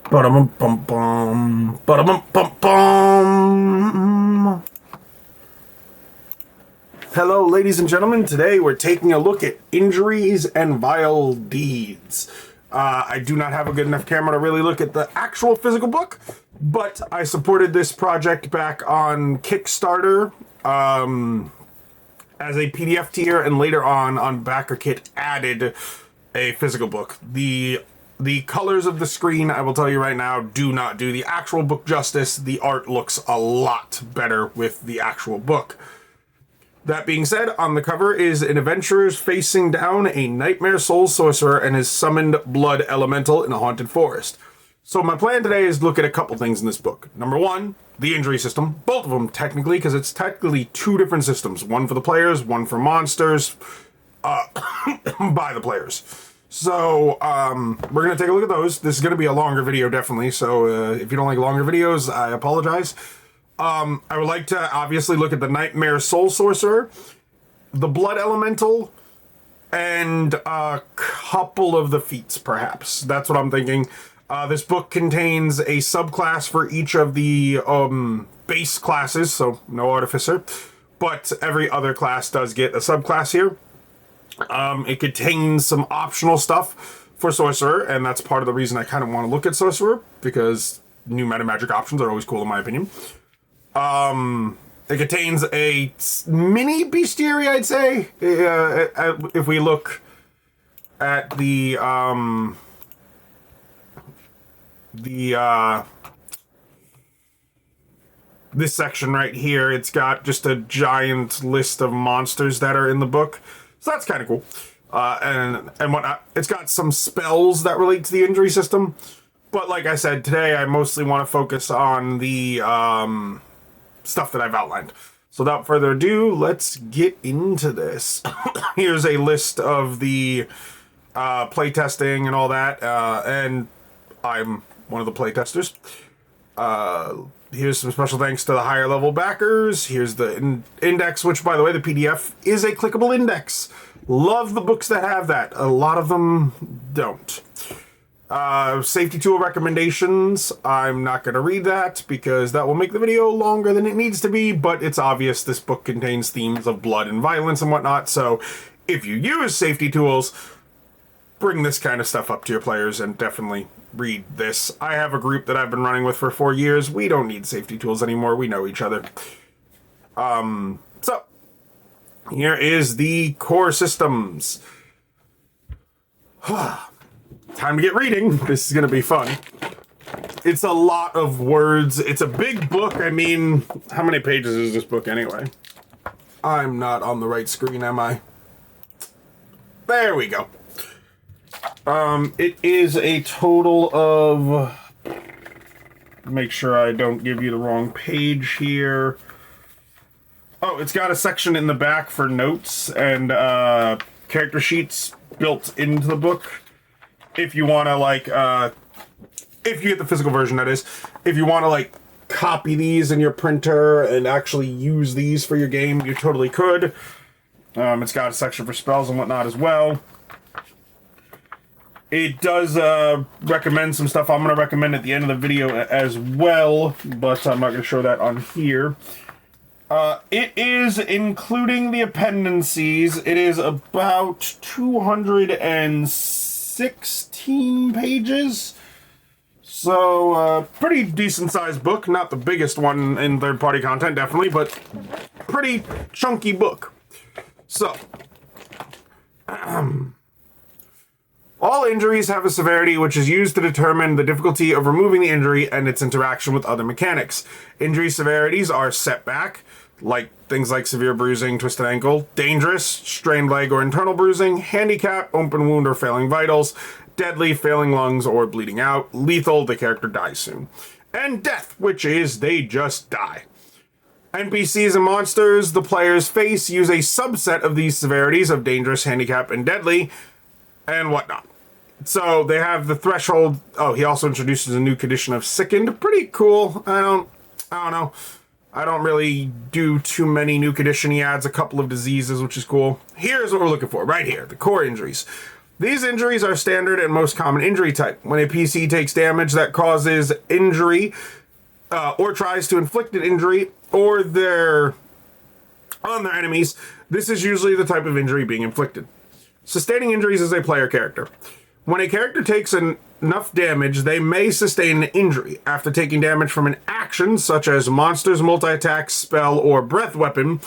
Ba-dum-bum-bum. Ba-dum-bum-bum. Hello, ladies and gentlemen. Today we're taking a look at injuries and vile deeds. I do not have a good enough camera to really look at the actual physical book, but I supported this project back on Kickstarter as a PDF tier, and later on BackerKit added a physical book. The colors of the screen, I will tell you right now, do not do the actual book justice. The art looks a lot better with the actual book. That being said, on the cover is an adventurer facing down a nightmare soul sorcerer and his summoned blood elemental in a haunted forest. So my plan today is to look at a couple things in this book. Number one, the injury system. Both of them, technically, because it's technically two different systems. One for the players, one for monsters, by the players. So, we're going to take a look at those. This is going to be a longer video, definitely. So, if you don't like longer videos, I apologize. I would like to obviously look at the Nightmare Soul Sorcerer, the Blood Elemental, and a couple of the feats, perhaps. That's what I'm thinking. This book contains a subclass for each of the base classes, so no Artificer, but every other class does get a subclass here. It contains some optional stuff for Sorcerer, and that's part of the reason I kind of want to look at Sorcerer, because new meta magic options are always cool in my opinion. It contains a mini bestiary, I'd say. If we look at this section right here, it's got just a giant list of monsters that are in the book. So that's kind of cool. And whatnot. It's got some spells that relate to the injury system. But like I said, today I mostly want to focus on the stuff that I've outlined. So without further ado, let's get into this. Here's a list of the playtesting and all that. And I'm one of the playtesters. Here's some special thanks to the higher level backers. Here's the index, which, by the way, the PDF is a clickable index. Love the books that have that. A lot of them don't. Safety tool recommendations. I'm not going to read that because that will make the video longer than it needs to be, but it's obvious this book contains themes of blood and violence and whatnot, so if you use safety tools, bring this kind of stuff up to your players and definitely read this. I have a group that I've been running with for 4 years. We don't need safety tools anymore. We know each other. So, here is the core systems. Time to get reading. This is going to be fun. It's a lot of words. It's a big book. I mean, how many pages is this book anyway? I'm not on the right screen, am I? There we go. It is a total of... Make sure I don't give you the wrong page here. Oh, it's got a section in the back for notes and character sheets built into the book. If you want to, like, if you get the physical version, that is. If you want to, like, copy these in your printer and actually use these for your game, you totally could. It's got a section for spells and whatnot as well. It does recommend some stuff I'm going to recommend at the end of the video as well, but I'm not going to show that on here. It is, including the appendices, it is about 216 pages. So, pretty decent sized book. Not the biggest one in third-party content, definitely, but pretty chunky book. So, all injuries have a severity which is used to determine the difficulty of removing the injury and its interaction with other mechanics. Injury severities are setback, like things like severe bruising, twisted ankle, dangerous, strained leg or internal bruising, handicap, open wound or failing vitals, deadly, failing lungs or bleeding out, lethal, the character dies soon, and death, which is they just die. NPCs and monsters the players face use a subset of these severities of dangerous, handicap, and deadly, and whatnot. So they have the threshold. Oh, he also introduces a new condition of sickened. Pretty cool. I don't know. I don't really do too many new condition. He adds a couple of diseases, which is cool. Here's what we're looking for right here. The core injuries. These injuries are standard and most common injury type. When a PC takes damage that causes injury or tries to inflict an injury or on their enemies, this is usually the type of injury being inflicted. Sustaining injuries is a player character. When a character takes enough damage, they may sustain an injury. After taking damage from an action, such as monsters, multi-attack, spell, or breath weapon,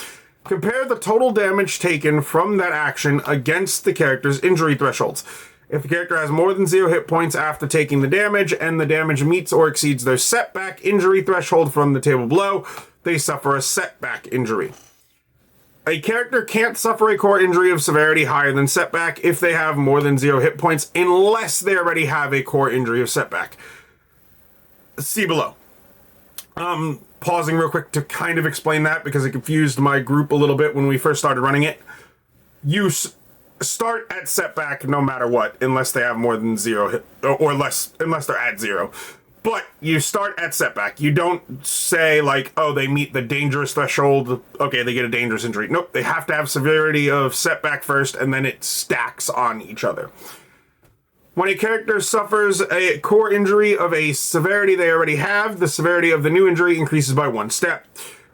compare the total damage taken from that action against the character's injury thresholds. If the character has more than 0 hit points after taking the damage, and the damage meets or exceeds their setback injury threshold from the table below, they suffer a setback injury. A character can't suffer a core injury of severity higher than setback if they have more than 0 hit points, unless they already have a core injury of setback. See below. Pausing real quick to kind of explain that because it confused my group a little bit when we first started running it. You start at setback no matter what, unless they have more than 0 hit, or less, unless they're at 0. But you start at setback. You don't say like, oh, they meet the dangerous threshold. Okay, they get a dangerous injury. Nope, they have to have severity of setback first, and then it stacks on each other. When a character suffers a core injury of a severity they already have, the severity of the new injury increases by 1 step.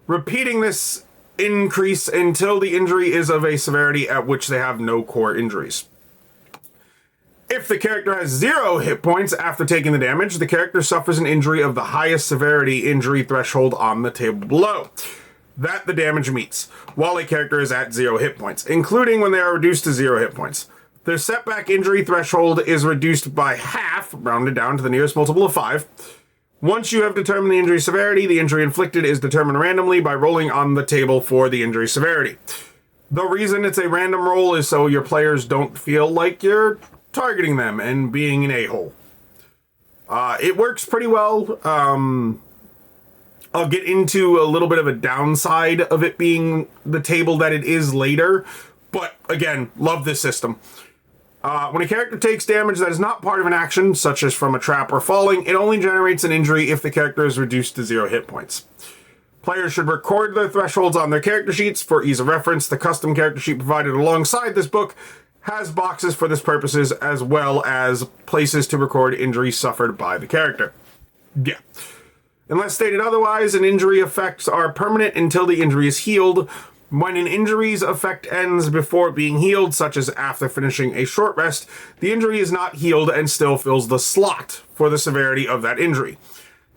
Repeating this increase until the injury is of a severity at which they have no core injuries. If the character has 0 hit points after taking the damage, the character suffers an injury of the highest severity injury threshold on the table below. That the damage meets, while a character is at 0 hit points, including when they are reduced to 0 hit points. Their setback injury threshold is reduced by half, rounded down to the nearest multiple of 5. Once you have determined the injury severity, the injury inflicted is determined randomly by rolling on the table for the injury severity. The reason it's a random roll is so your players don't feel like you're targeting them and being an a-hole. It works pretty well. I'll get into a little bit of a downside of it being the table that it is later, but again, love this system. When a character takes damage that is not part of an action, such as from a trap or falling, it only generates an injury if the character is reduced to 0 hit points. Players should record their thresholds on their character sheets. For ease of reference, the custom character sheet provided alongside this book has boxes for this purposes, as well as places to record injuries suffered by the character. Yeah. Unless stated otherwise, an injury effects are permanent until the injury is healed. When an injury's effect ends before being healed, such as after finishing a short rest, the injury is not healed and still fills the slot for the severity of that injury.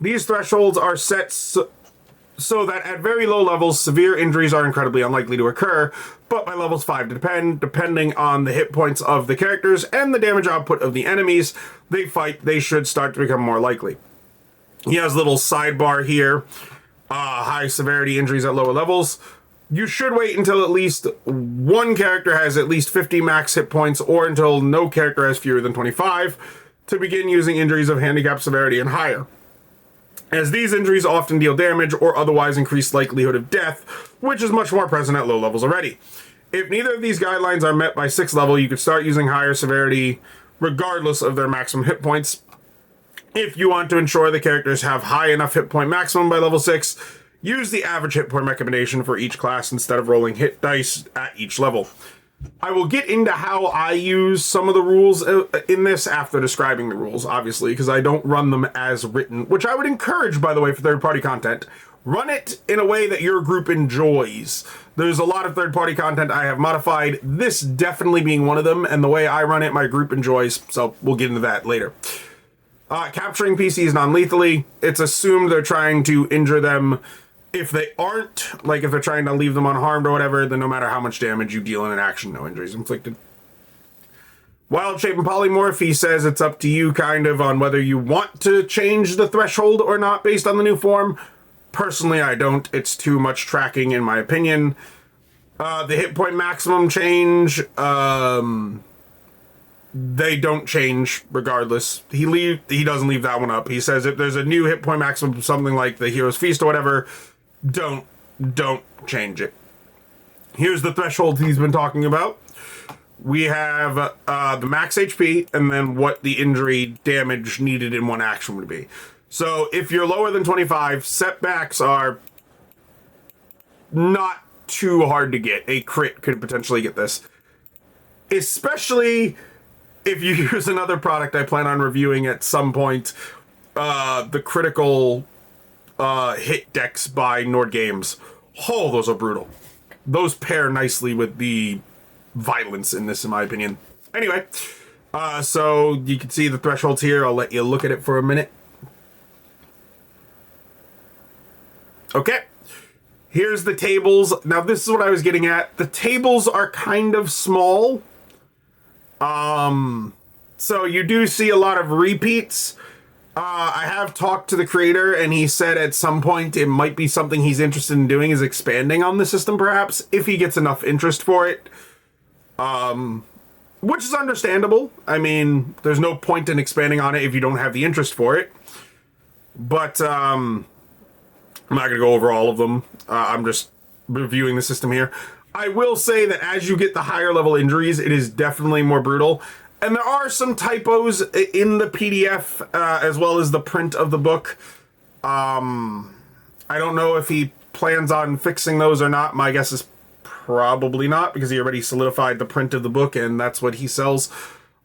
These thresholds are set so that at very low levels, severe injuries are incredibly unlikely to occur, but by levels 5 to 10, depending on the hit points of the characters and the damage output of the enemies they fight, they should start to become more likely. He has a little sidebar here, high severity injuries at lower levels. You should wait until at least one character has at least 50 max hit points, or until no character has fewer than 25, to begin using injuries of handicap severity and higher, as these injuries often deal damage or otherwise increase likelihood of death, which is much more present at low levels already. If neither of these guidelines are met by 6th level, you could start using higher severity regardless of their maximum hit points. If you want to ensure the characters have high enough hit point maximum by level 6, use the average hit point recommendation for each class instead of rolling hit dice at each level. I will get into how I use some of the rules in this after describing the rules, obviously, because I don't run them as written, which I would encourage, by the way, for third-party content. Run it in a way that your group enjoys. There's a lot of third-party content I have modified, this definitely being one of them, and the way I run it, my group enjoys, so we'll get into that later. Capturing PCs non-lethally, it's assumed they're trying to injure them. If they aren't, like if they're trying to leave them unharmed or whatever, then no matter how much damage you deal in an action, no injuries inflicted. Wild Shape and Polymorph, he says it's up to you kind of on whether you want to change the threshold or not based on the new form. Personally, I don't. It's too much tracking in my opinion. The hit point maximum change, they don't change regardless. He doesn't leave that one up. He says if there's a new hit point maximum, something like the Hero's Feast or whatever, don't change it. Here's the threshold he's been talking about. We have the max HP and then what the injury damage needed in one action would be. So if you're lower than 25, setbacks are not too hard to get. A crit could potentially get this. Especially if you use another product I plan on reviewing at some point, the critical hit decks by Nord Games. Oh, those are brutal. Those pair nicely with the violence in this, in my opinion. Anyway, so you can see the thresholds here. I'll let you look at it for a minute. Okay. Here's the tables. Now, this is what I was getting at. The tables are kind of small. So you do see a lot of repeats. I have talked to the creator, and he said at some point it might be something he's interested in doing, is expanding on the system, perhaps, if he gets enough interest for it. Which is understandable. I mean, there's no point in expanding on it if you don't have the interest for it. But, I'm not going to go over all of them. I'm just reviewing the system here. I will say that as you get the higher level injuries, it is definitely more brutal. And there are some typos in the PDF as well as the print of the book. I don't know if he plans on fixing those or not. My guess is probably not, because he already solidified the print of the book and that's what he sells.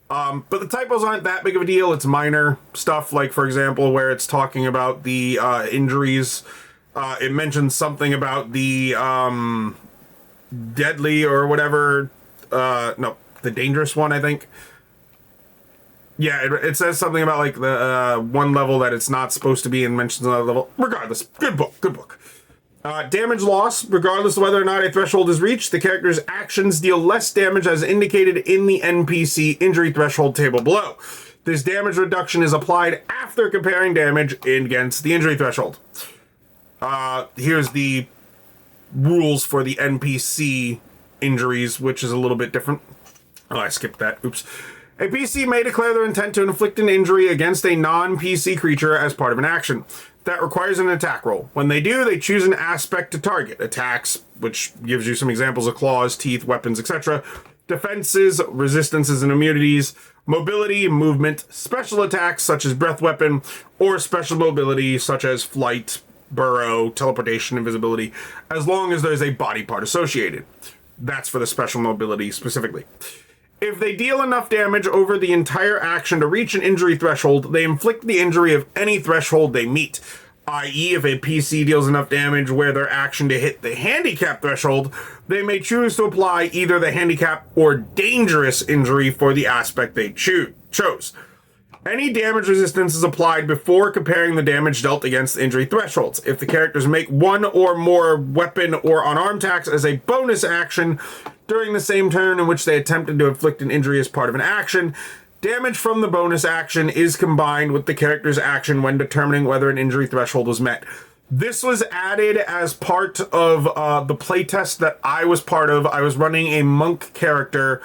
But the typos aren't that big of a deal. It's minor stuff, like, for example, where it's talking about the injuries. It mentions something about the deadly or whatever. No, the dangerous one, I think. Yeah, it says something about, like, the one level that it's not supposed to be and mentions another level. Regardless, good book, good book. Damage loss. Regardless of whether or not a threshold is reached, the character's actions deal less damage as indicated in the NPC injury threshold table below. This damage reduction is applied after comparing damage against the injury threshold. Here's the rules for the NPC injuries, which is a little bit different. Oh, I skipped that. Oops. A PC may declare their intent to inflict an injury against a non-PC creature as part of an action. That requires an attack roll. When they do, they choose an aspect to target. Attacks, which gives you some examples of claws, teeth, weapons, etc. Defenses, resistances and immunities. Mobility, movement, special attacks such as breath weapon, or special mobility such as flight, burrow, teleportation, invisibility, as long as there's a body part associated. That's for the special mobility specifically. If they deal enough damage over the entire action to reach an injury threshold, they inflict the injury of any threshold they meet. I.e., if a PC deals enough damage where their action to hit the handicap threshold, they may choose to apply either the handicap or dangerous injury for the aspect they chose. Any damage resistance is applied before comparing the damage dealt against the injury thresholds. If the characters make one or more weapon or unarmed attacks as a bonus action during the same turn in which they attempted to inflict an injury as part of an action, damage from the bonus action is combined with the character's action when determining whether an injury threshold was met. This was added as part of the playtest that I was part of. I was running a monk character,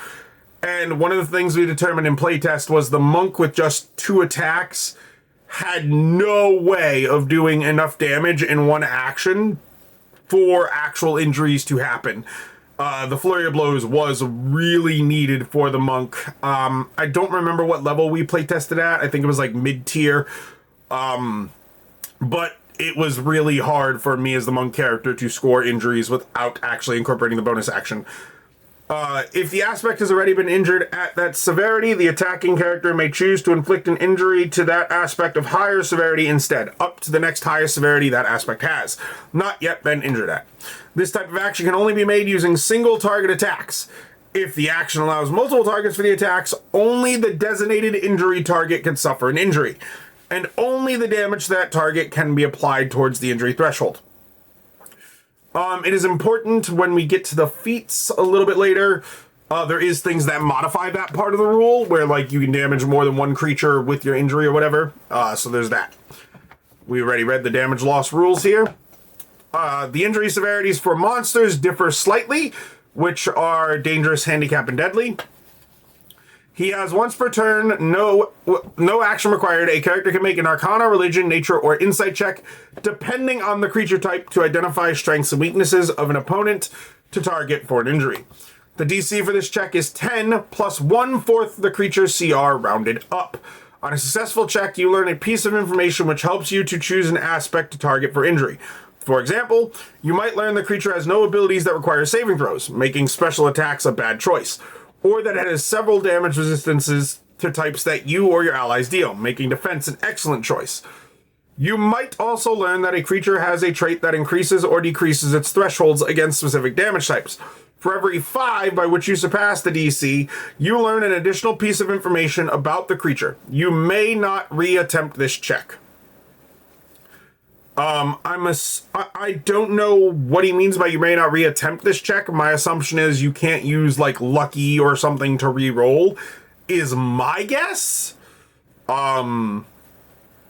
and one of the things we determined in playtest was the monk with just 2 attacks had no way of doing enough damage in one action for actual injuries to happen. The Flurry of Blows was really needed for the monk. I don't remember what level we playtested at. I think it was like mid-tier. But it was really hard for me as the monk character to score injuries without actually incorporating the bonus action. If the aspect has already been injured at that severity, the attacking character may choose to inflict an injury to that aspect of higher severity instead, up to the next highest severity that aspect has, not yet been injured at. This type of action can only be made using single target attacks. If the action allows multiple targets for the attacks, only the designated injury target can suffer an injury, and only the damage to that target can be applied towards the injury threshold. It is important when we get to the feats a little bit later. There is things that modify that part of the rule, where like you can damage more than one creature with your injury or whatever. So there's that. We already read the damage loss rules here. The injury severities for monsters differ slightly, which are dangerous, handicap, and deadly. He has once per turn, no action required. A character can make an Arcana, Religion, Nature, or Insight check, depending on the creature type, to identify strengths and weaknesses of an opponent to target for an injury. The DC for this check is 10 plus 1/4 the creature's CR rounded up. On a successful check, you learn a piece of information which helps you to choose an aspect to target for injury. For example, you might learn the creature has no abilities that require saving throws, making special attacks a bad choice. or that it has several damage resistances to types that you or your allies deal, making defense an excellent choice. You might also learn that a creature has a trait that increases or decreases its thresholds against specific damage types. For every 5 by which you surpass the DC, you learn an additional piece of information about the creature. You may not reattempt this check. I don't know what he means by you may not reattempt this check. My assumption is you can't use like lucky or something to re-roll, is my guess. And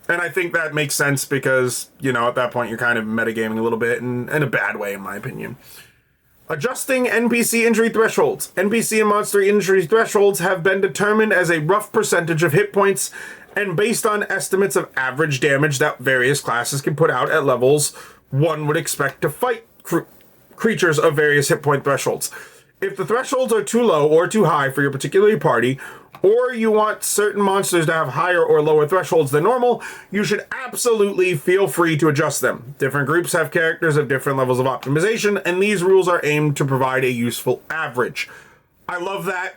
I think that makes sense because, you know, at that point you're kind of metagaming a little bit in a bad way, in my opinion. Adjusting NPC injury thresholds. NPC and monster injury thresholds have been determined as a rough percentage of hit points and based on estimates of average damage that various classes can put out at levels one would expect to fight creatures of various hit point thresholds. If the thresholds are too low or too high for your particular party, or you want certain monsters to have higher or lower thresholds than normal, you should absolutely feel free to adjust them. Different groups have characters of different levels of optimization, and these rules are aimed to provide a useful average. I love that.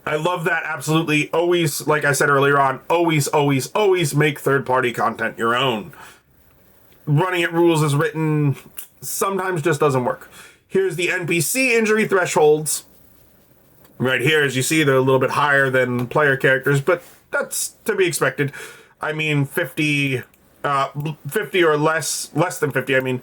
I love that, absolutely. Always, like I said earlier on, always make third-party content your own. Running it rules as written sometimes just doesn't work. Here's the NPC injury thresholds. Right here, as you see, they're a little bit higher than player characters, but that's to be expected. I mean, 50 or less than 50, I mean,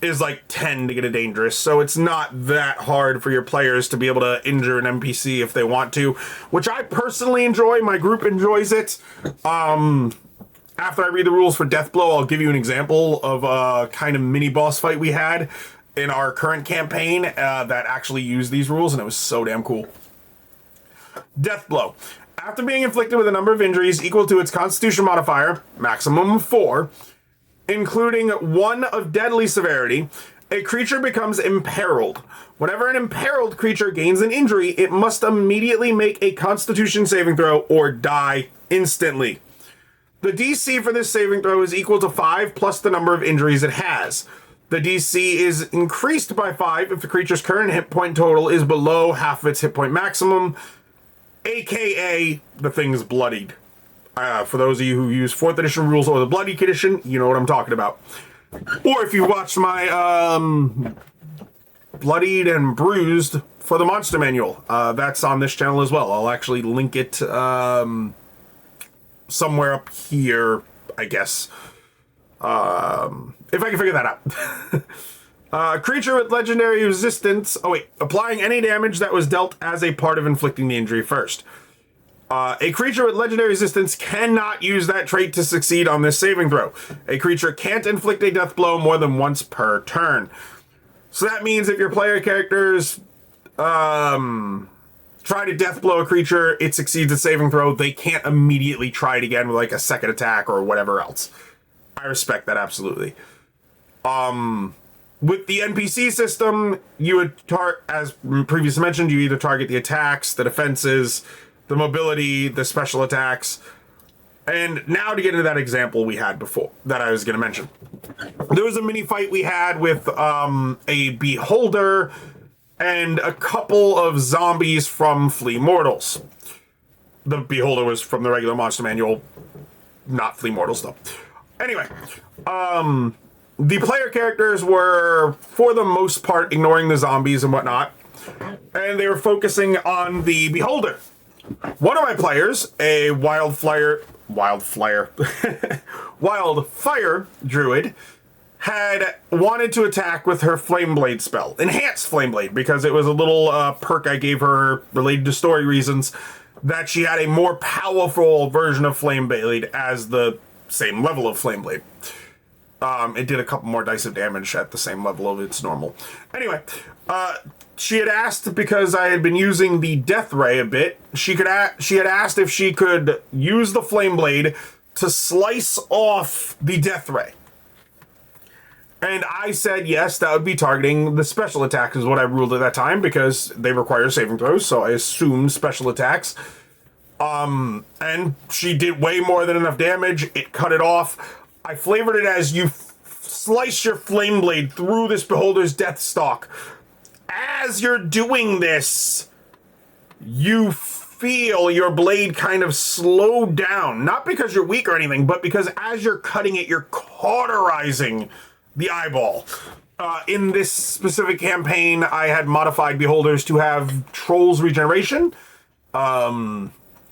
is like 10 to get a dangerous, so it's not that hard for your players to be able to injure an NPC if they want to, which I personally enjoy. My group enjoys it. After I read the rules for Deathblow, I'll give you an example of a kind of mini boss fight we had in our current campaign that actually used these rules, and it was so damn cool. Deathblow. After being inflicted with a number of injuries equal to its Constitution modifier, maximum of 4, including 1 of deadly severity, a creature becomes imperiled. Whenever an imperiled creature gains an injury, it must immediately make a Constitution saving throw or die instantly. The DC for this saving throw is equal to 5 plus the number of injuries it has. The DC is increased by 5 if the creature's current hit point total is below half of its hit point maximum, aka the thing's bloodied. For those of you who use 4th edition rules or the Bloodied edition, you know what I'm talking about. Or if you watch my Bloodied and Bruised for the Monster Manual, that's on this channel as well. I'll actually link it somewhere up here, I guess. If I can figure that out. Creature with legendary resistance. Oh wait, applying any damage that was dealt as a part of inflicting the injury first. A creature with legendary resistance cannot use that trait to succeed on this saving throw. A creature can't inflict a death blow more than once per turn. So that means if your player characters try to death blow a creature, it succeeds a saving throw, they can't immediately try it again with like a second attack or whatever else. I respect that absolutely. With the NPC system, you would as previously mentioned, you either target the attacks, the defenses, the mobility, the special attacks. And now to get into that example we had before that I was going to mention. There was a mini fight we had with a Beholder and a couple of zombies from Flea Mortals. The Beholder was from the regular Monster Manual, not Flea Mortals though. Anyway, the player characters were, for the most part, ignoring the zombies and whatnot, and they were focusing on the Beholder. One of my players, a wildfire druid, had wanted to attack with her Flameblade spell, Enhanced Flameblade, because it was a little perk I gave her related to story reasons, that she had a more powerful version of Flameblade as the same level of Flameblade. It did a couple more dice of damage at the same level of its normal. Anyway, she had asked, because I had been using the Death Ray a bit, she had asked if she could use the Flameblade to slice off the Death Ray. And I said yes, that would be targeting the special attack is what I ruled at that time, because they require saving throws, so I assumed special attacks. And she did way more than enough damage. It cut it off. I flavored it as you slice your Flameblade through this Beholder's death stalk. As you're doing this, you feel your blade kind of slow down. Not because you're weak or anything, but because as you're cutting it, you're cauterizing the eyeball. In this specific campaign, I had modified Beholders to have Trolls regeneration.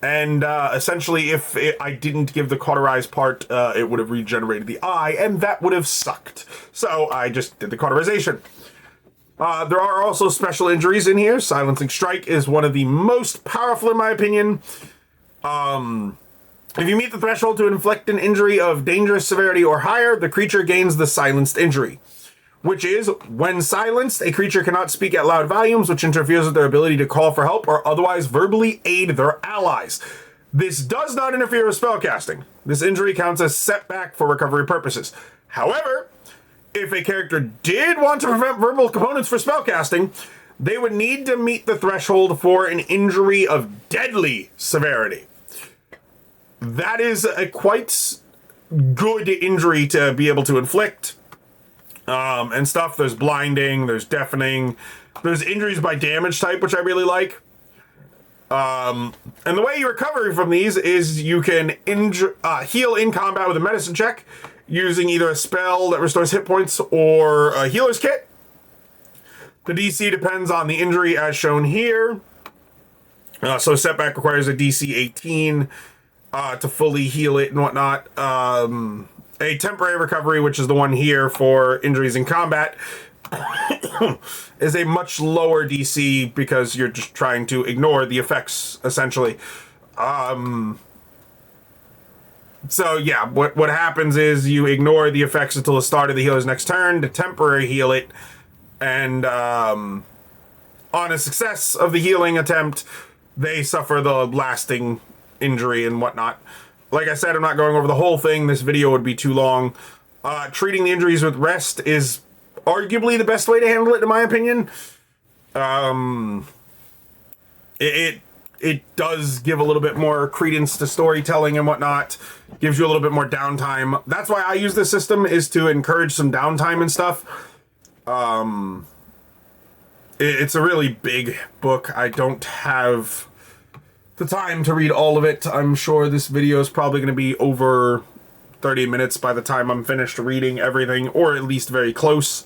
Essentially, if I didn't give the cauterized part, it would have regenerated the eye, and that would have sucked. So I just did the cauterization. There are also special injuries in here. Silencing Strike is one of the most powerful, in my opinion. If you meet the threshold to inflict an injury of dangerous severity or higher, the creature gains the silenced injury. Which is, when silenced, a creature cannot speak at loud volumes, which interferes with their ability to call for help or otherwise verbally aid their allies. This does not interfere with spellcasting. This injury counts as setback for recovery purposes. However, if a character did want to prevent verbal components for spellcasting, they would need to meet the threshold for an injury of deadly severity. That is a quite good injury to be able to inflict. And stuff. There's blinding, there's deafening, there's injuries by damage type, which I really like. And the way you recover from these is you can heal in combat with a medicine check using either a spell that restores hit points or a healer's kit. The DC depends on the injury as shown here. So setback requires a DC 18 to fully heal it and whatnot. A temporary recovery, which is the one here for injuries in combat, is a much lower DC because you're just trying to ignore the effects, essentially. So yeah, what happens is you ignore the effects until the start of the healer's next turn to temporary heal it, and on a success of the healing attempt, they suffer the lasting injury and whatnot. Like I said, I'm not going over the whole thing. This video would be too long. Treating the injuries with rest is arguably the best way to handle it, in my opinion. It does give a little bit more credence to storytelling and whatnot. Gives you a little bit more downtime. That's why I use this system, is to encourage some downtime and stuff. It's a really big book. I don't have the time to read all of it. I'm sure this video is probably going to be over 30 minutes by the time I'm finished reading everything, or at least very close.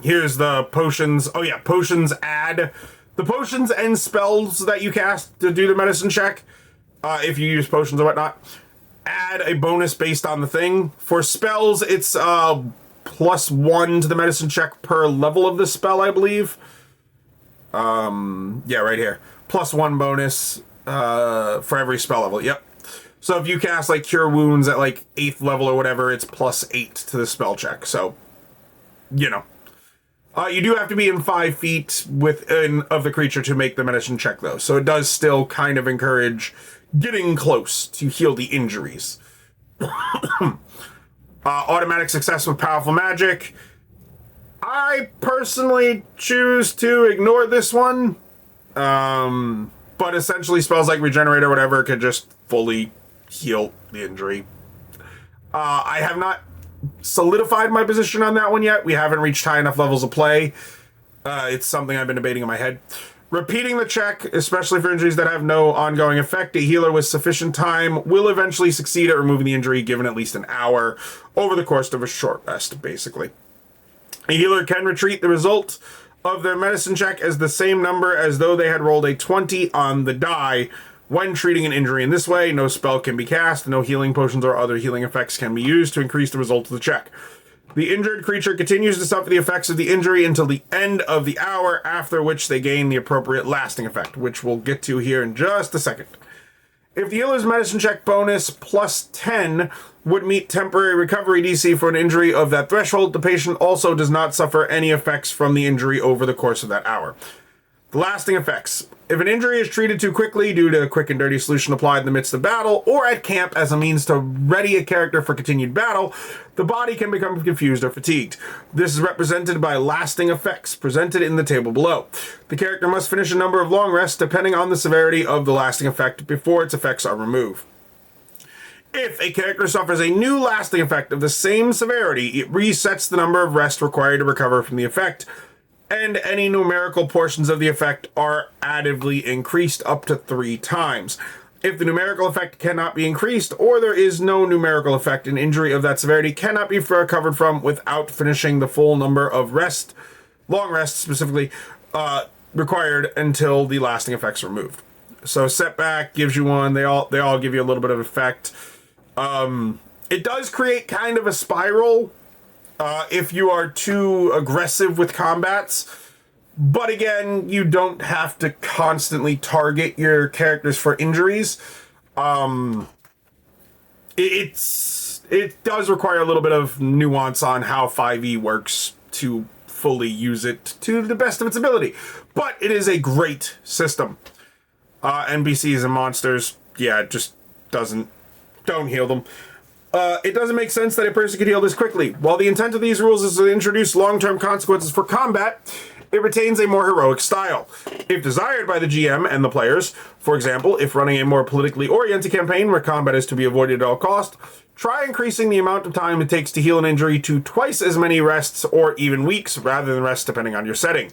Here's the potions. Oh yeah, potions add the potions and spells that you cast to do the medicine check. If you use potions or whatnot, add a bonus based on the thing. For spells, it's +1 to the medicine check per level of the spell, I believe. Yeah, right here. +1 bonus for every spell level. Yep. So if you cast like Cure Wounds at like 8th level or whatever, it's +8 to the spell check. So, you know. You do have to be in 5 feet within of the creature to make the medicine check, though. So it does still kind of encourage getting close to heal the injuries. Automatic success with powerful magic. I personally choose to ignore this one. But essentially spells like Regenerate or whatever could just fully heal the injury. I have not solidified my position on that one yet. We haven't reached high enough levels of play. It's something I've been debating in my head. Repeating the check, especially for injuries that have no ongoing effect, a healer with sufficient time will eventually succeed at removing the injury given at least an hour over the course of a short rest, basically. A healer can retreat the result of their medicine check as the same number as though they had rolled a 20 on the die when treating an injury. In this way, no spell can be cast, no healing potions or other healing effects can be used to increase the result of the check. The injured creature continues to suffer the effects of the injury until the end of the hour, after which they gain the appropriate lasting effect, which we'll get to here in just a second. If the healer's medicine check bonus +10 would meet temporary recovery DC for an injury of that threshold, the patient also does not suffer any effects from the injury over the course of that hour. The lasting effects. If an injury is treated too quickly due to a quick and dirty solution applied in the midst of battle, or at camp as a means to ready a character for continued battle, the body can become confused or fatigued. This is represented by lasting effects, presented in the table below. The character must finish a number of long rests depending on the severity of the lasting effect before its effects are removed. If a character suffers a new lasting effect of the same severity, it resets the number of rests required to recover from the effect. and any numerical portions of the effect are additively increased up to 3 times. If the numerical effect cannot be increased, or there is no numerical effect, an injury of that severity cannot be recovered from without finishing the full number of long rests specifically, required until the lasting effects are removed. So setback gives you one. They all give you a little bit of effect. It does create kind of a spiral if you are too aggressive with combats. But again, you don't have to constantly target your characters for injuries. It does require a little bit of nuance on how 5e works to fully use it to the best of its ability. But it is a great system. NPCs and monsters, yeah, it just don't heal them. It doesn't make sense that a person could heal this quickly. While the intent of these rules is to introduce long-term consequences for combat, it retains a more heroic style. If desired by the GM and the players, for example, if running a more politically oriented campaign where combat is to be avoided at all costs, try increasing the amount of time it takes to heal an injury to twice as many rests or even weeks rather than rests depending on your setting.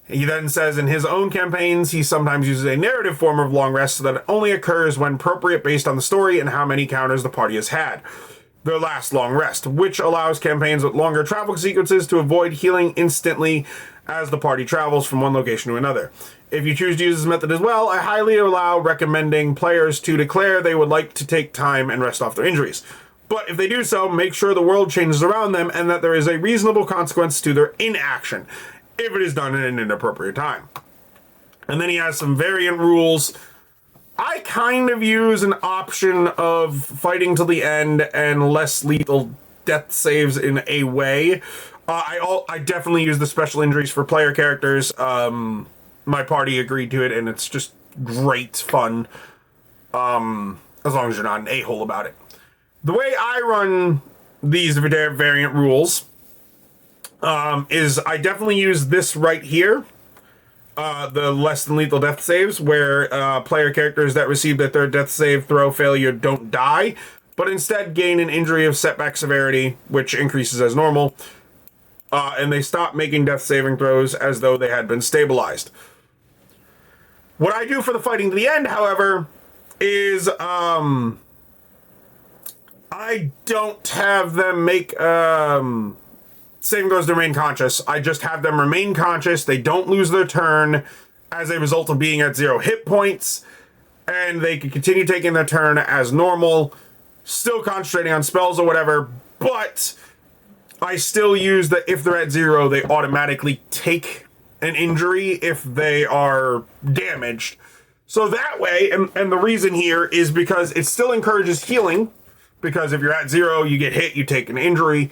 He then says in his own campaigns, he sometimes uses a narrative form of long rest so that it only occurs when appropriate based on the story and how many counters the party has had. Their last long rest, which allows campaigns with longer travel sequences to avoid healing instantly as the party travels from one location to another. If you choose to use this method as well, I highly recommending players to declare they would like to take time and rest off their injuries. But if they do so, make sure the world changes around them and that there is a reasonable consequence to their inaction if it is done in an inappropriate time. And then he has some variant rules. I kind of use an option of fighting till the end and less lethal death saves in a way. I definitely use the special injuries for player characters. My party agreed to it, and it's just great fun. As long as you're not an a-hole about it. The way I run these variant rules is I definitely use this right here. The less than lethal death saves, where player characters that receive their third death save throw failure don't die, but instead gain an injury of setback severity, which increases as normal. And they stop making death saving throws as though they had been stabilized. What I do for the fighting to the end, however, is I don't have them make saving throws to remain conscious. I just have them remain conscious. They don't lose their turn as a result of being at 0 hit points, and they can continue taking their turn as normal, still concentrating on spells or whatever, but I still use that if they're at 0, they automatically take an injury if they are damaged. So that way, and the reason here is because it still encourages healing, because if you're at 0, you get hit, you take an injury.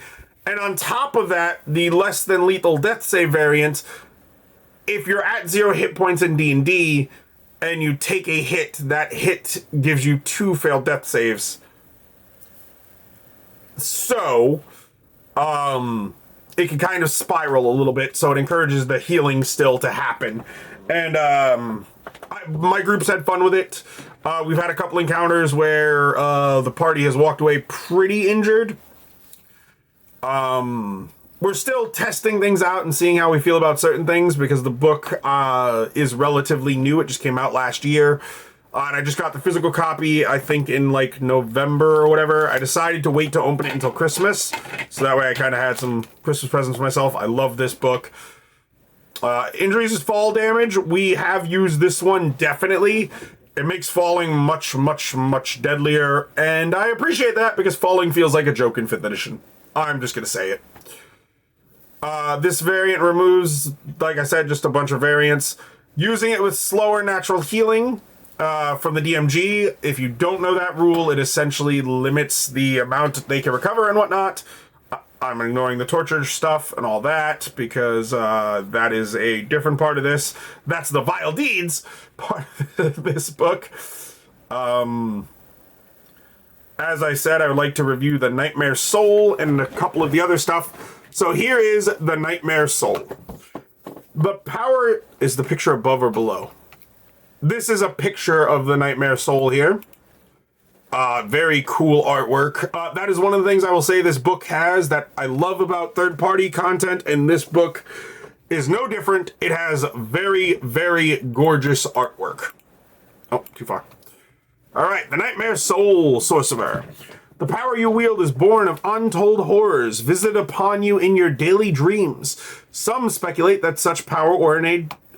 And on top of that, the less than lethal death save variant, if you're at 0 hit points in D&D and you take a hit, that hit gives you 2 failed death saves. So, it can kind of spiral a little bit, so it encourages the healing still to happen. And my group's had fun with it. We've had a couple encounters where the party has walked away pretty injured. We're still testing things out and seeing how we feel about certain things because the book is relatively new. It just came out last year. And I just got the physical copy, I think, in like November or whatever. I decided to wait to open it until Christmas. So that way I kind of had some Christmas presents for myself. I love this book. Injuries is fall damage. We have used this one definitely. It makes falling much, much, much deadlier. And I appreciate that because falling feels like a joke in 5th edition. I'm just going to say it. This variant removes, like I said, just a bunch of variants. Using it with slower natural healing from the DMG. If you don't know that rule, it essentially limits the amount they can recover and whatnot. I'm ignoring the torture stuff and all that because that is a different part of this. That's the Vile Deeds part of this book. As I said, I would like to review the Nightmare Soul and a couple of the other stuff. So here is the Nightmare Soul. The power is the picture above or below. This is a picture of the Nightmare Soul here. Very cool artwork. That is one of the things I will say this book has that I love about third-party content, and this book is no different. It has very, very gorgeous artwork. Oh, too far. All right, the Nightmare Soul Sorcerer. The power you wield is born of untold horrors visited upon you in your daily dreams. Some speculate that such power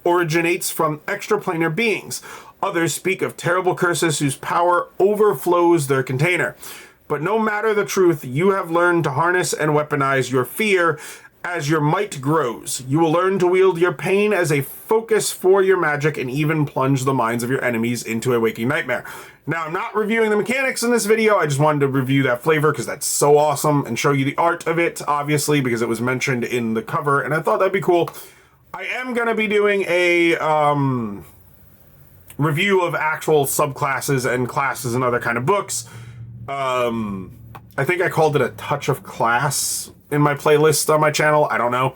originates from extraplanar beings. Others speak of terrible curses whose power overflows their container. But no matter the truth, you have learned to harness and weaponize your fear. As your might grows, you will learn to wield your pain as a focus for your magic and even plunge the minds of your enemies into a waking nightmare. Now, I'm not reviewing the mechanics in this video. I just wanted to review that flavor because that's so awesome and show you the art of it, obviously, because it was mentioned in the cover, and I thought that'd be cool. I am going to be doing a review of actual subclasses and classes and other kind of books. I think I called it a touch of class in my playlist on my channel. I don't know.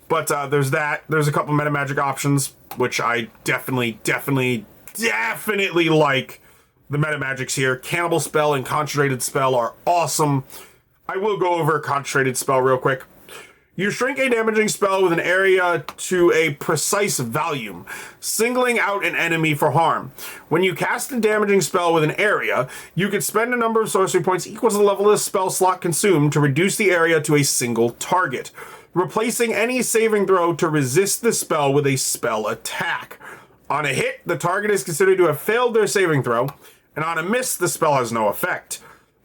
But there's that. There's a couple meta magic options, which I definitely like. The meta magics here. Cannibal Spell and Concentrated Spell are awesome. I will go over Concentrated Spell real quick. You shrink a damaging spell with an area to a precise volume, singling out an enemy for harm. When you cast a damaging spell with an area, you can spend a number of sorcery points equal to the level of the spell slot consumed to reduce the area to a single target, replacing any saving throw to resist the spell with a spell attack. On a hit, the target is considered to have failed their saving throw, and on a miss, the spell has no effect.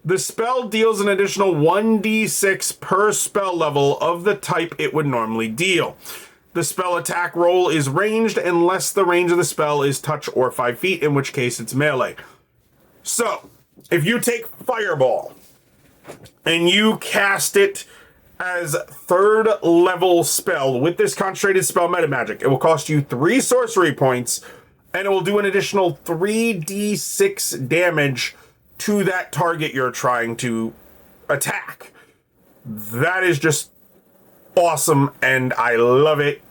The spell deals an additional 1d6 per spell level of the type it would normally deal. The spell attack roll is ranged unless the range of the spell is touch or 5 feet, in which case it's melee. So, if you take Fireball and you cast it as 3rd level spell with this Concentrated Spell meta magic, it will cost you 3 sorcery points and it will do an additional 3d6 damage to that target you're trying to attack. That is just awesome, and I love it.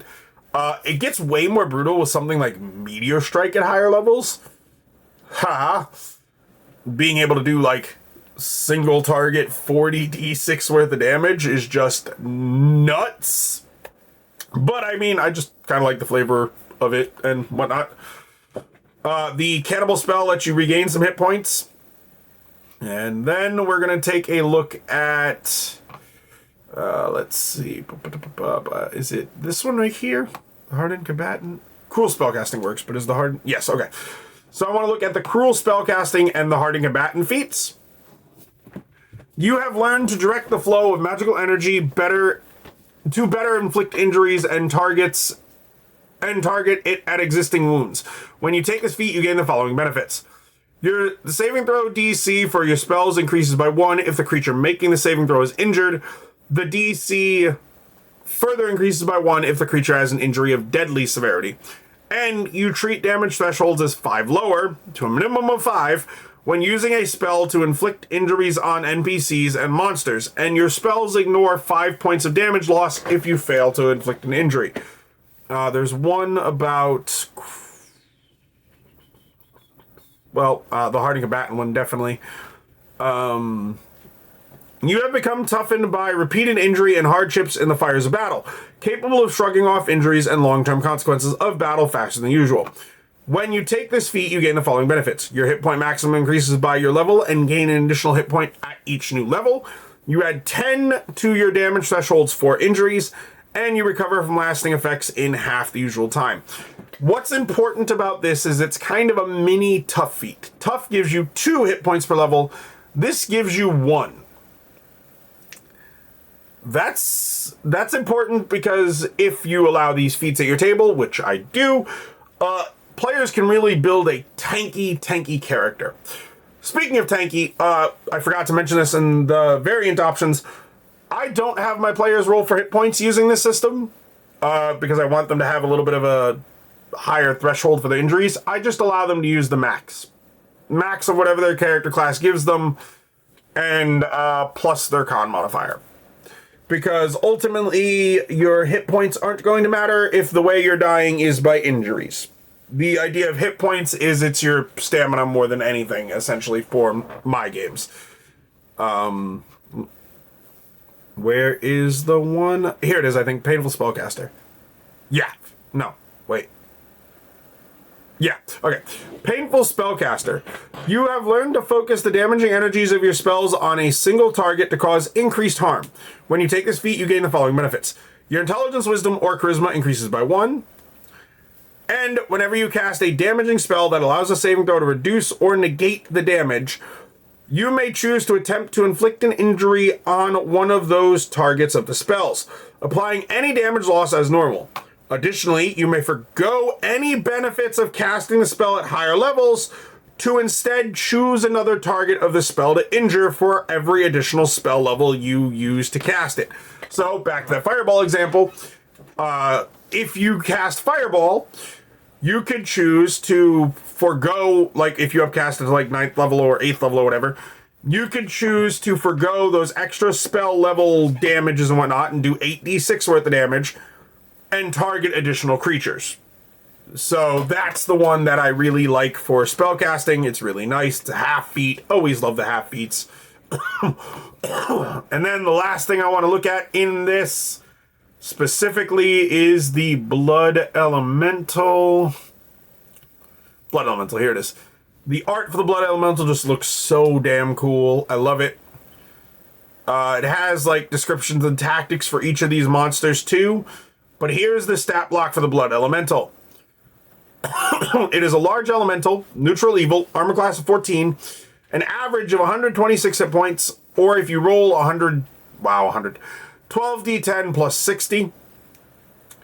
It gets way more brutal with something like Meteor Strike at higher levels. Being able to do like single target 40d6 worth of damage is just nuts. But I mean, I just kind of like the flavor of it and whatnot. The Cannibal Spell lets you regain some hit points. And then we're going to take a look at, let's see, is it this one right here? The Hardened Combatant? Cruel Spellcasting works, but is the Hardened? Yes, okay. So I want to look at the Cruel Spellcasting and the Hardened Combatant feats. You have learned to direct the flow of magical energy better inflict injuries and target it at existing wounds. When you take this feat, you gain the following benefits. The saving throw DC for your spells increases by 1 if the creature making the saving throw is injured. The DC further increases by 1 if the creature has an injury of deadly severity. And you treat damage thresholds as 5 lower, to a minimum of 5, when using a spell to inflict injuries on NPCs and monsters. And your spells ignore 5 points of damage loss if you fail to inflict an injury. There's one about... Well, the Hardened Combatant one, definitely. You have become toughened by repeated injury and hardships in the fires of battle, capable of shrugging off injuries and long-term consequences of battle faster than usual. When you take this feat, you gain the following benefits. Your hit point maximum increases by your level and gain an additional hit point at each new level. You add 10 to your damage thresholds for injuries, and you recover from lasting effects in half the usual time. What's important about this is it's kind of a mini tough feat. Tough gives you 2 hit points per level. This gives you 1. That's important because if you allow these feats at your table, which I do, players can really build a tanky character. Speaking of tanky, I forgot to mention this in the variant options. I don't have my players roll for hit points using this system because I want them to have a little bit of a higher threshold for the injuries. I just allow them to use the max of whatever their character class gives them, and plus their con modifier. Because ultimately, your hit points aren't going to matter if the way you're dying is by injuries. The idea of hit points is it's your stamina more than anything, essentially, for my games. Where is the one? Here it is, I think. Painful Spellcaster. Yeah. No. Wait. Yeah. Okay. Painful Spellcaster. You have learned to focus the damaging energies of your spells on a single target to cause increased harm. When you take this feat, you gain the following benefits. Your intelligence, wisdom, or charisma increases by 1. And whenever you cast a damaging spell that allows a saving throw to reduce or negate the damage, you may choose to attempt to inflict an injury on one of those targets of the spells, applying any damage loss as normal. Additionally, you may forgo any benefits of casting the spell at higher levels to instead choose another target of the spell to injure for every additional spell level you use to cast it. So, back to that Fireball example, if you cast Fireball, you could choose to forgo, like if you have cast it to like 9th level or 8th level or whatever, you could choose to forgo those extra spell level damages and whatnot and do 8d6 worth of damage and target additional creatures. So that's the one that I really like for spellcasting. It's really nice. It's a half feat. Always love the half feats. And then the last thing I want to look at in this specifically is the Blood Elemental. Blood Elemental, here it is. The art for the Blood Elemental just looks so damn cool. I love it. It has like descriptions and tactics for each of these monsters too. But here's the stat block for the Blood Elemental. It is a large elemental, neutral evil, armor class of 14, an average of 126 hit points, or if you roll 12d10 plus 60.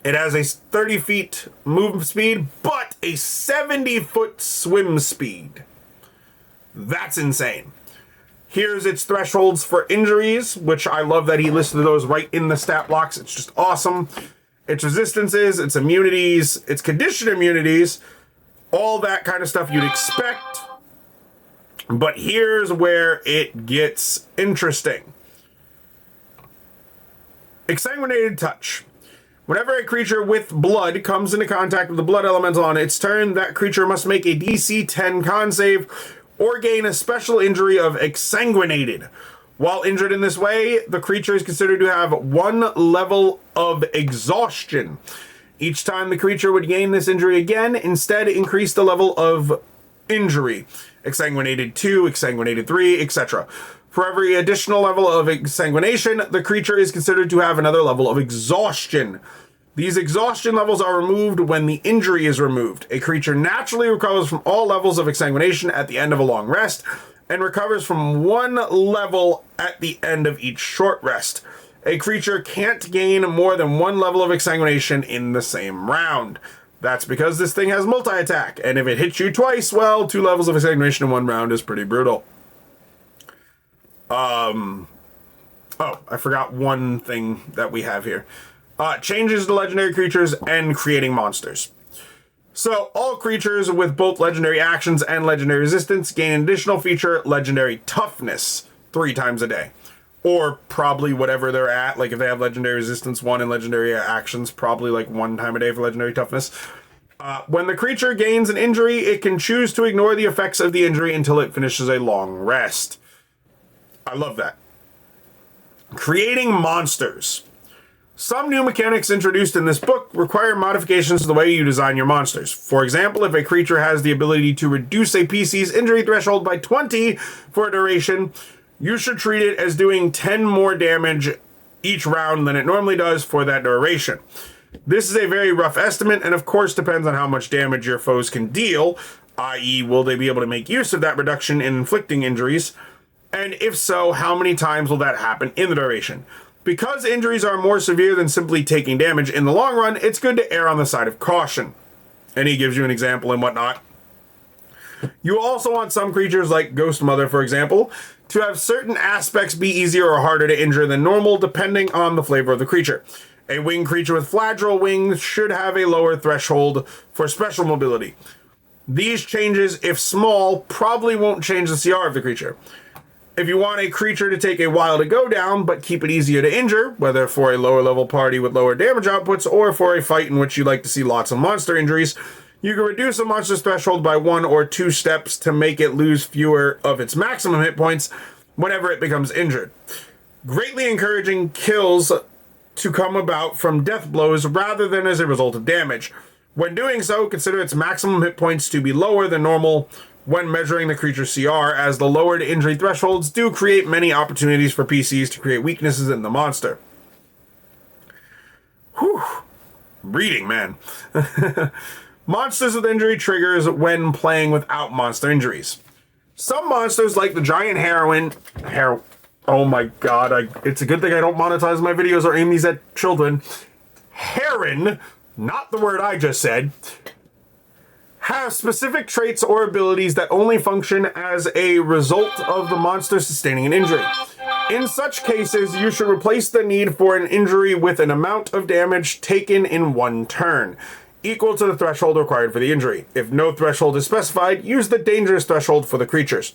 It has a 30 feet move speed, but a 70-foot swim speed. That's insane. Here's its thresholds for injuries, which I love that he listed those right in the stat blocks. It's just awesome. Its resistances, its immunities, its condition immunities, all that kind of stuff you'd expect. But here's where it gets interesting. Exsanguinated Touch. Whenever a creature with blood comes into contact with the Blood Elemental on its turn, that creature must make a DC 10 con save or gain a special injury of Exsanguinated. While injured in this way, the creature is considered to have 1 level of exhaustion. Each time the creature would gain this injury again, instead increase the level of injury. Exsanguinated 2, Exsanguinated 3, etc. For every additional level of exsanguination, the creature is considered to have another level of exhaustion. These exhaustion levels are removed when the injury is removed. A creature naturally recovers from all levels of exsanguination at the end of a long rest, and recovers from 1 level at the end of each short rest. A creature can't gain more than 1 level of exsanguination in the same round. That's because this thing has multi-attack, and if it hits you twice, well, 2 levels of exsanguination in 1 round is pretty brutal. Oh, I forgot one thing that we have here. Changes to legendary creatures and creating monsters. So, all creatures with both legendary actions and legendary resistance gain an additional feature, legendary toughness, 3 times a day. Or probably whatever they're at, like if they have legendary resistance 1 and legendary actions, probably like 1 time a day for legendary toughness. When the creature gains an injury, it can choose to ignore the effects of the injury until it finishes a long rest. I love that. Creating monsters. Some new mechanics introduced in this book require modifications to the way you design your monsters. For example, if a creature has the ability to reduce a PC's injury threshold by 20 for a duration, you should treat it as doing 10 more damage each round than it normally does for that duration. This is a very rough estimate, and of course depends on how much damage your foes can deal, i.e. will they be able to make use of that reduction in inflicting injuries, and if so, how many times will that happen in the duration? Because injuries are more severe than simply taking damage in the long run, it's good to err on the side of caution. And he gives you an example and whatnot. You also want some creatures like Ghost Mother, for example, to have certain aspects be easier or harder to injure than normal depending on the flavor of the creature. A winged creature with flagral wings should have a lower threshold for special mobility. These changes, if small, probably won't change the CR of the creature. If you want a creature to take a while to go down, but keep it easier to injure, whether for a lower level party with lower damage outputs, or for a fight in which you like to see lots of monster injuries, you can reduce a monster's threshold by 1 or 2 steps to make it lose fewer of its maximum hit points whenever it becomes injured. greatly encouraging kills to come about from death blows rather than as a result of damage. When doing so, consider its maximum hit points to be lower than normal when measuring the creature's CR, as the lowered injury thresholds do create many opportunities for PCs to create weaknesses in the monster. Whew. Reading, man. Monsters with injury triggers when playing without monster injuries. Some monsters, like the giant heroine... Oh my god, it's a good thing I don't monetize my videos or aim these at children. Heron, not the word I just said, have specific traits or abilities that only function as a result of the monster sustaining an injury. In such cases, you should replace the need for an injury with an amount of damage taken in one turn, equal to the threshold required for the injury. If no threshold is specified, use the dangerous threshold for the creatures.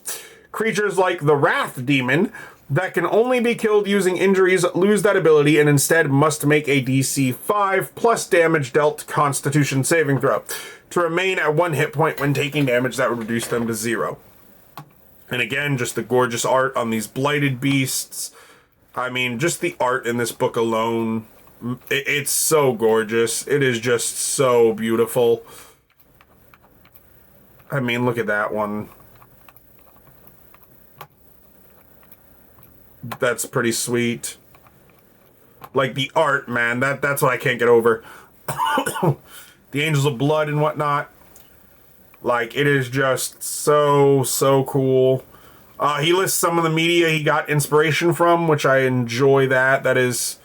Creatures like the Wrath Demon that can only be killed using injuries lose that ability and instead must make a DC 5 plus damage dealt Constitution saving throw to remain at 1 hit point when taking damage that would reduce them to 0. And again, just the gorgeous art on these blighted beasts. I mean, just the art in this book alone, it's so gorgeous. It is just so beautiful. I mean, look at that one. That's pretty sweet. Like, the art, man, that's what I can't get over. The Angels of Blood and whatnot. Like, it is just so cool. He lists some of the media he got inspiration from, which I enjoy that. That is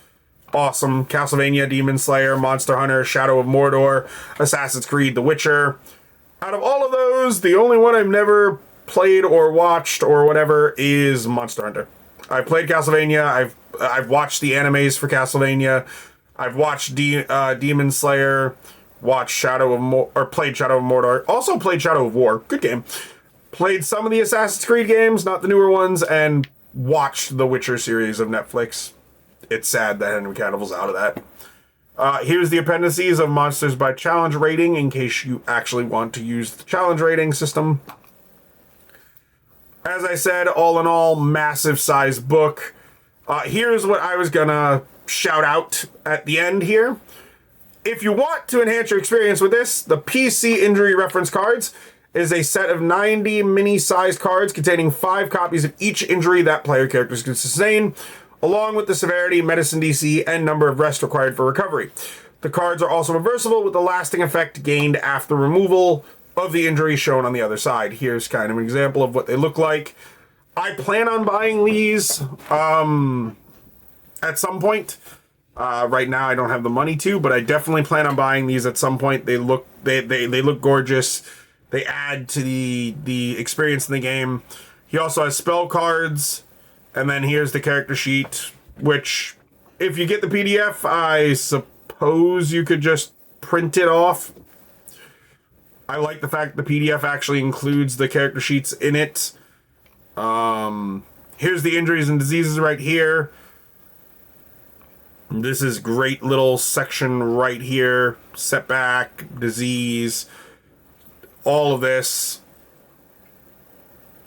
awesome. Castlevania, Demon Slayer, Monster Hunter, Shadow of Mordor, Assassin's Creed, The Witcher. Out of all of those, the only one I've never played or watched or whatever is Monster Hunter. I've played Castlevania. I've watched the animes for Castlevania. I've watched Demon Slayer. Watched played Shadow of Mordor. Also played Shadow of War. Good game. Played some of the Assassin's Creed games, not the newer ones, and watched the Witcher series of Netflix. It's sad that Henry Cavill's out of that. Here's the appendices of monsters by challenge rating in case you actually want to use the challenge rating system. As I said, all in all, massive size book. Here's what I was gonna shout out at the end here. If you want to enhance your experience with this, the PC Injury Reference Cards is a set of 90 mini-sized cards containing 5 copies of each injury that player characters can sustain, along with the severity, medicine DC, and number of rest required for recovery. The cards are also reversible with the lasting effect gained after removal of the injury shown on the other side. Here's kind of an example of what they look like. I plan on buying these at some point. Right now I don't have the money to, but I definitely plan on buying these at some point. They look gorgeous. They add to the experience in the game. He also has spell cards, and then here's the character sheet, which if you get the PDF, I suppose you could just print it off. I like the fact the PDF actually includes the character sheets in it. Here's the injuries and diseases right here. This is great little section right here. Setback, disease, all of this.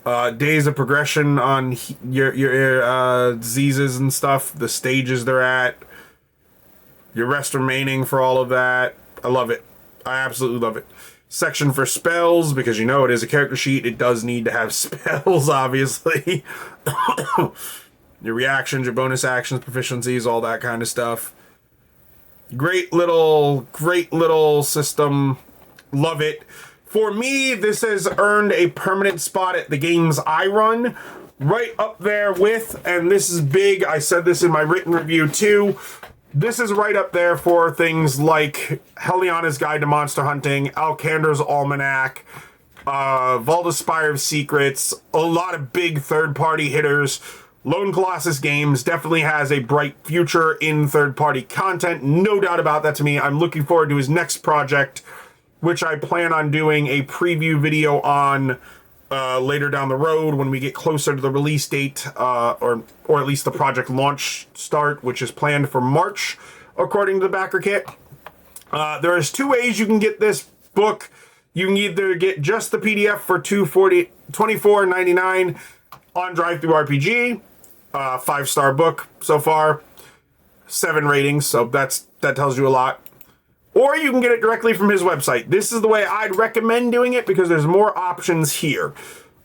Days of progression on your diseases and stuff. The stages they're at. Your rest remaining for all of that. I love it. I absolutely love it. Section for spells, because you know it is a character sheet. It does need to have spells, obviously. Your reactions, your bonus actions, proficiencies, all that kind of stuff. Great little system. Love it. For me, this has earned a permanent spot at the games I run. Right up there with, and this is big, I said this in my written review too, this is right up there for things like Heliana's Guide to Monster Hunting, Alkandar's Almanac, Valda's Spire of Secrets, a lot of big third-party hitters. Lone Colossus Games definitely has a bright future in third-party content, no doubt about that to me. I'm looking forward to his next project, which I plan on doing a preview video on later down the road when we get closer to the release date, or at least the project launch start, which is planned for March, according to the backer kit. There's 2 ways you can get this book. You can either get just the PDF for $24.99 on DriveThruRPG, 5-star book so far. 7 ratings, so that tells you a lot. Or you can get it directly from his website. This is the way I'd recommend doing it because there's more options here.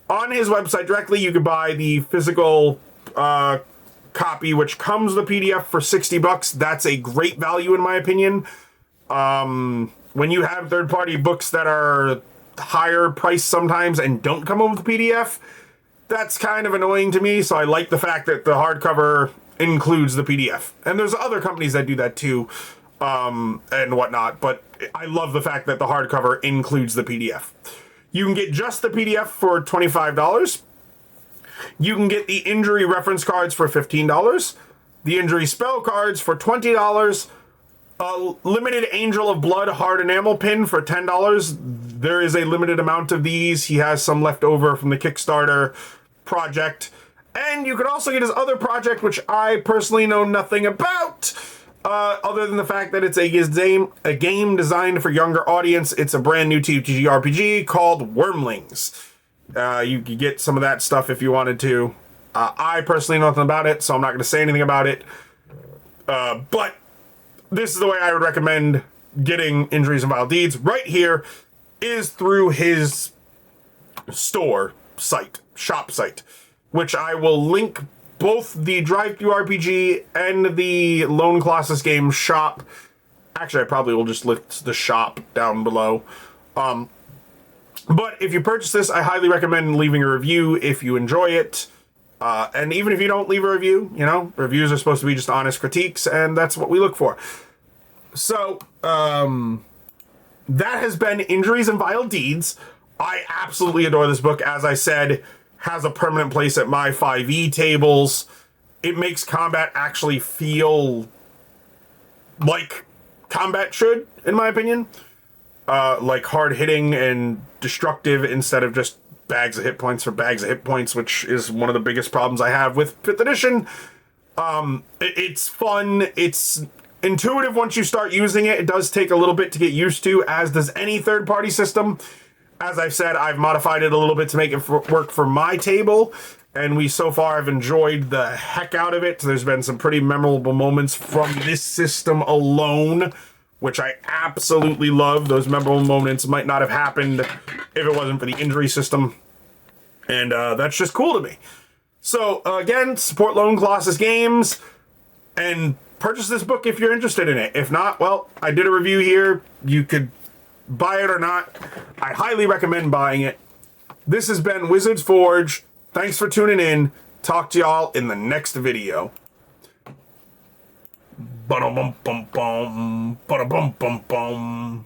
On his website directly, you could buy the physical copy, which comes with a PDF for $60. That's a great value in my opinion. When you have third-party books that are higher priced sometimes and don't come with a PDF, that's kind of annoying to me. So I like the fact that the hardcover includes the PDF. And there's other companies that do that too, and whatnot. But I love the fact that the hardcover includes the PDF. You can get just the PDF for $25. You can get the injury reference cards for $15. The injury spell cards for $20. A limited Angel of Blood hard enamel pin for $10. There is a limited amount of these. He has some left over from the Kickstarter project. And you could also get his other project, which I personally know nothing about, other than the fact that it's a game designed for younger audience. It's a brand new TTG RPG called Wormlings. You could get some of that stuff if you wanted to. I personally know nothing about it, so I'm not going to say anything about it. But this is the way I would recommend getting Injuries and Vile Deeds. Right here is through his shop site, which I will link both the DriveThruRPG and the Lone Colossus game shop. Actually, I probably will just list the shop down below. But if you purchase this, I highly recommend leaving a review if you enjoy it. And even if you don't leave a review, reviews are supposed to be just honest critiques, and that's what we look for. So, that has been Injuries and Vile Deeds. I absolutely adore this book. As I said, has a permanent place at my 5e tables. It makes combat actually feel like combat should, in my opinion. Like hard-hitting and destructive instead of just bags of hit points for bags of hit points, which is one of the biggest problems I have with 5th edition. It's fun. It's intuitive once you start using it. It does take a little bit to get used to, as does any third-party system. As I've said, I've modified it a little bit to make it work for my table, and so far have enjoyed the heck out of it. There's been some pretty memorable moments from this system alone, which I absolutely love. Those memorable moments might not have happened if it wasn't for the injury system. And that's just cool to me. So, again, support Lone Colossus Games and purchase this book if you're interested in it. If not, well, I did a review here. You could buy it or not. I highly recommend buying it. This has been Wizards Forge. Thanks for tuning in. Talk to y'all in the next video. Ba-dum-bum-bum-bum. Ba-dum-bum-bum-bum.